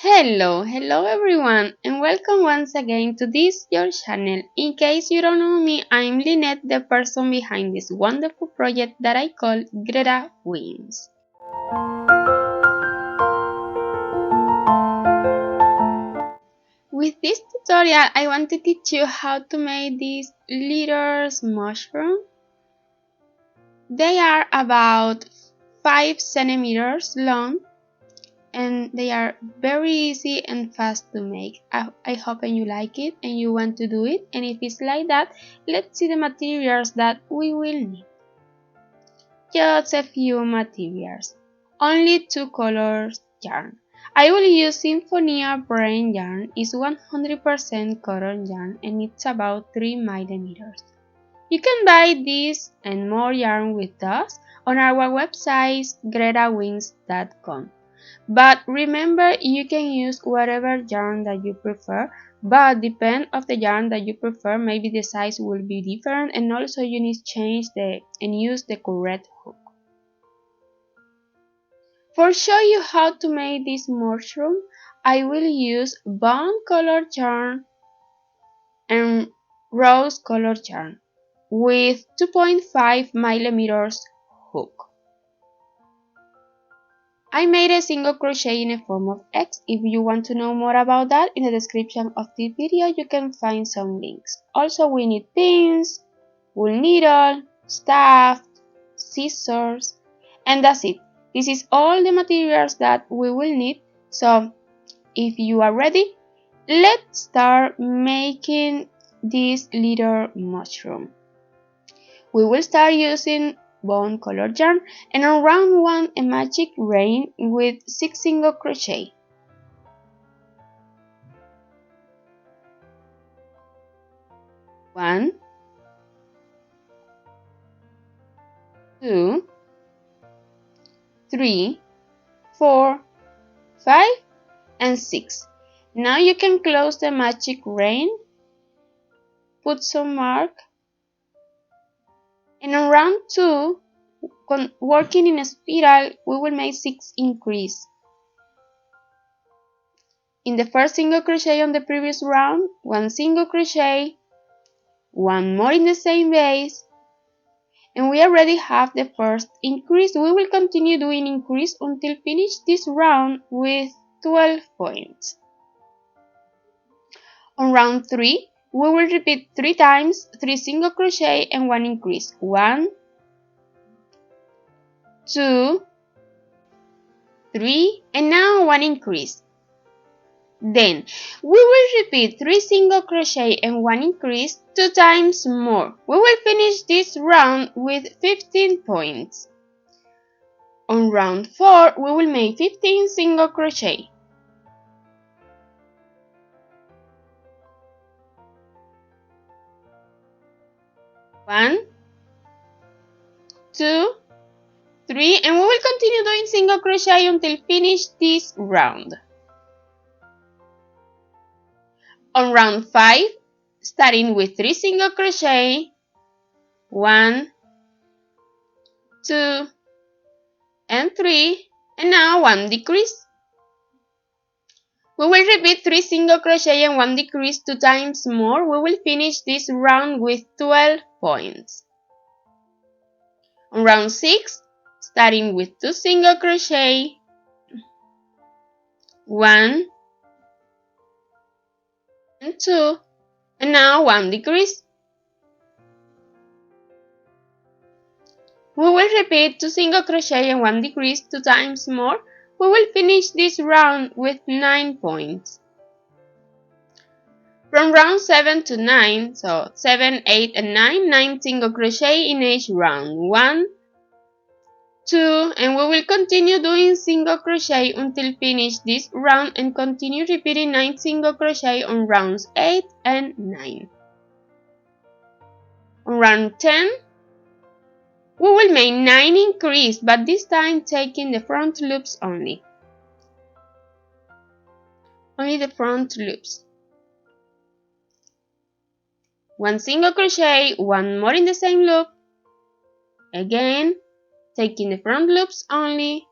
Hello everyone, and welcome once again to this your channel. In case you don't know me, I'm Lynette, the person behind this wonderful project that I call GretaWings. With this tutorial, I want to teach you how to make these little mushrooms. They are about 5 centimeters long, and they are very easy and fast to make. I hope you like it and you want to do it, and if it's like that, let's see the materials that we will need. Just a few materials. Only 2 colors yarn. I will use Symphonia brand yarn. It's 100% cotton yarn and it's about 3 millimeters. You can buy this and more yarn with us on our website GretaWings.com. But remember, you can use whatever yarn that you prefer, but depend of the yarn that you prefer, maybe the size will be different, and also you need to change and use the correct hook. For show you how to make this mushroom, I will use bone colored yarn and rose colored yarn with 2.5 millimeters hook. I made a single crochet in a form of X. If you want to know more about that, in the description of this video you can find some links. Also, we need pins, wool needle, staff, scissors, and that's it. This is all the materials that we will need. So if you are ready, let's start making this little mushroom. We will start using bone colored yarn, and on round 1 a magic rain with 6 single crochet. One, 2, 3, 4, 5, and 6. Now you can close the magic rain, put some mark, and on round 2, working in a spiral, we will make 6 increase. In the first single crochet on the previous round, 1 single crochet, 1 more in the same base, and we already have the first increase. We will continue doing increase until finish this round with 12 points. On round 3, we will repeat 3 times, 3 single crochet and 1 increase. 1, 2, 3, and now 1 increase. Then we will repeat 3 single crochet and 1 increase 2 times more. We will finish this round with 15 points. On round 4, we will make 15 single crochet. 1, 2, 3, and we will continue doing single crochet until finish this round. On round 5, starting with 3 single crochet, 1, 2, and 3, and now 1 decrease. We will repeat 3 single crochet and 1 decrease 2 times more. We will finish this round with 12 points. On round 6, starting with 2 single crochet, 1 and 2, and now 1 decrease. We will repeat 2 single crochet and 1 decrease 2 times more. We will finish this round with 9 points. From round 7 to 9, so 7, 8, and 9, 9 single crochet in each round. 1, 2, and we will continue doing single crochet until finish this round and continue repeating 9 single crochet on rounds 8 and 9. On round 10, we will make 9 increase, but this time taking the front loops only. Only the front loops. 1 single crochet, 1 more in the same loop. Again, taking the front loops only.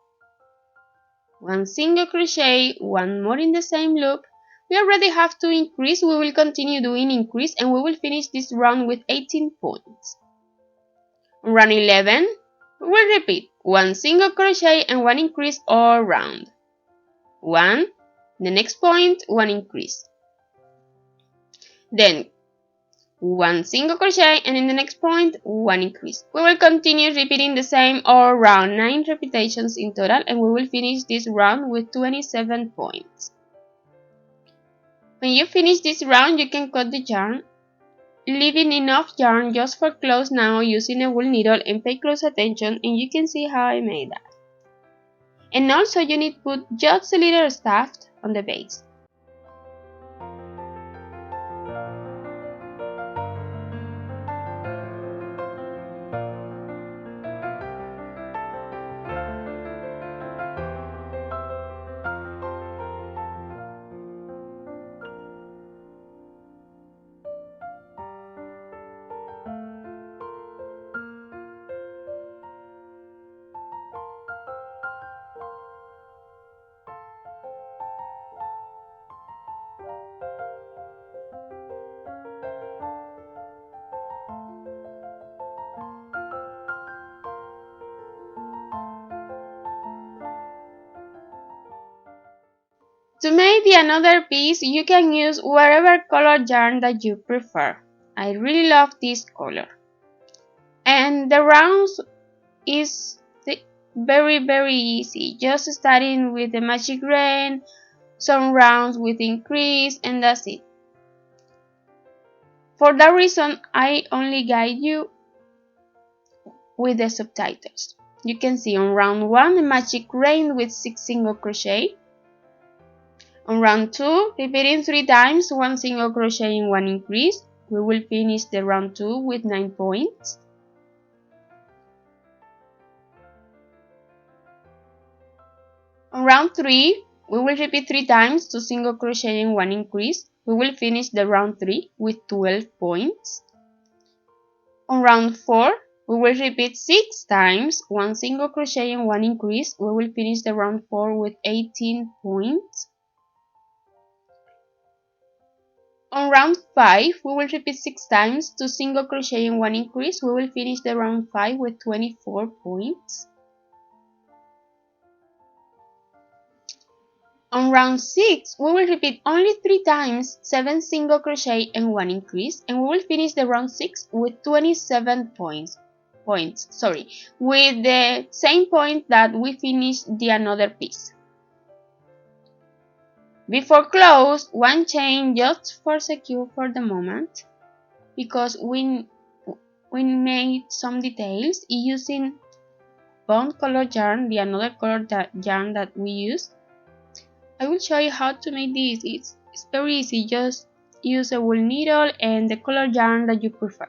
1 single crochet, 1 more in the same loop. We already have 2 increase. We will continue doing increase and we will finish this round with 18 points. Round 11, we will repeat 1 single crochet and 1 increase all round. 1, the next point, 1 increase. Then 1 single crochet and in the next point 1 increase. We will continue repeating the same all round, 9 repetitions in total, and we will finish this round with 27 points. When you finish this round, you can cut the yarn, leaving enough yarn just for clothes now using a wool needle, and pay close attention and you can see how I made that. And also you need to put just a little stuff on the base. To make the another piece, you can use whatever color yarn that you prefer. I really love this color. And the rounds is very easy. Just starting with the magic rain, some rounds with increase, and that's it. For that reason, I only guide you with the subtitles. You can see on round 1 the magic rain with 6 single crochet. On round 2, repeating 3 times, 1 single crochet and 1 increase. We will finish the round 2 with 9 points. On round 3, we will repeat 3 times, 2 single crochet and 1 increase. We will finish the round 3 with 12 points. On round 4, we will repeat 6 times, 1 single crochet and 1 increase. We will finish the round 4 with 18 points. On round 5, we will repeat 6 times, 2 single crochet and 1 increase. We will finish the round 5 with 24 points. On round 6, we will repeat only 3 times, 7 single crochet and 1 increase, and we will finish the round 6 with 27 points, with the same point that we finished the another piece. Before close, one chain just for secure for the moment, because we made some details using bone color yarn, the another color yarn that we use. I will show you how to make this. It's very easy. Just use a wool needle and the color yarn that you prefer.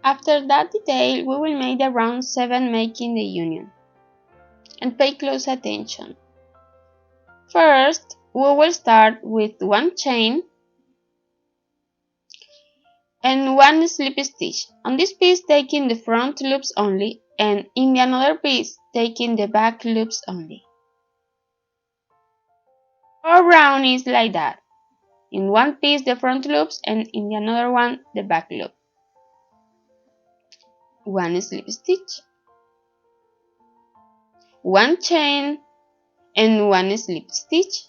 After that detail, we will make the round 7 making the union. And pay close attention. First, we will start with one chain and one slip stitch. On this piece taking the front loops only, and in the another piece taking the back loops only. Our round is like that. In one piece the front loops and in the another one the back loop. One slip stitch, one chain and one slip stitch,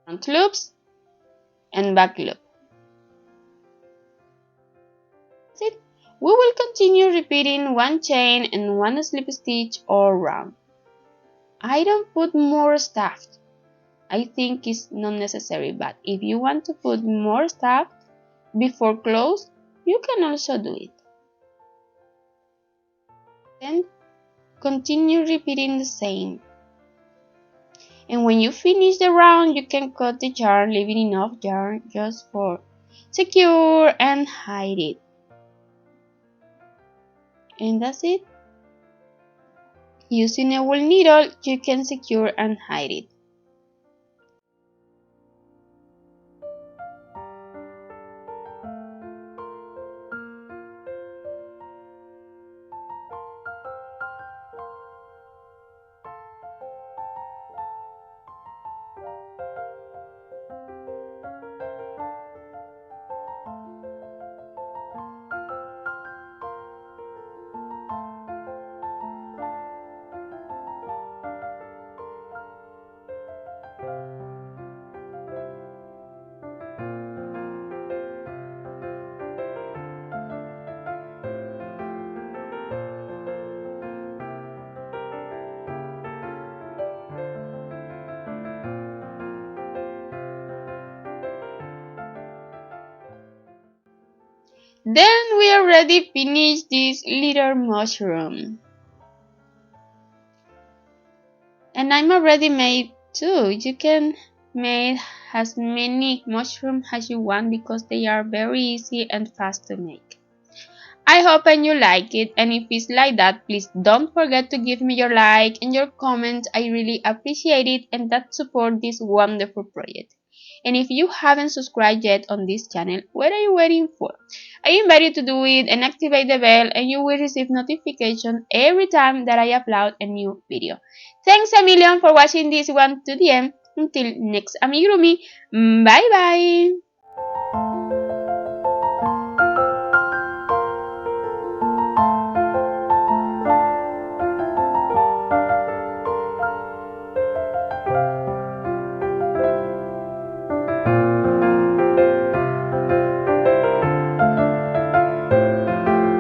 front loops and back loop. That's it. We will continue repeating one chain and one slip stitch all round. I don't put more stuff. I think it's not necessary, but if you want to put more stuff before close, you can also do it. Then continue repeating the same. And when you finish the round, you can cut the yarn, leaving enough yarn just for secure and hide it. And that's it. Using a wool needle, you can secure and hide it. Then we already finished this little mushroom. And I'm already made too. You can make as many mushrooms as you want because they are very easy and fast to make. I hope and you like it, and if it's like that, please don't forget to give me your like and your comment. I really appreciate it, and that support this wonderful project. And if you haven't subscribed yet on this channel, what are you waiting for? I invite you to do it and activate the bell, and you will receive notification every time that I upload a new video. Thanks a million for watching this one to the end. Until next amigurumi, bye bye!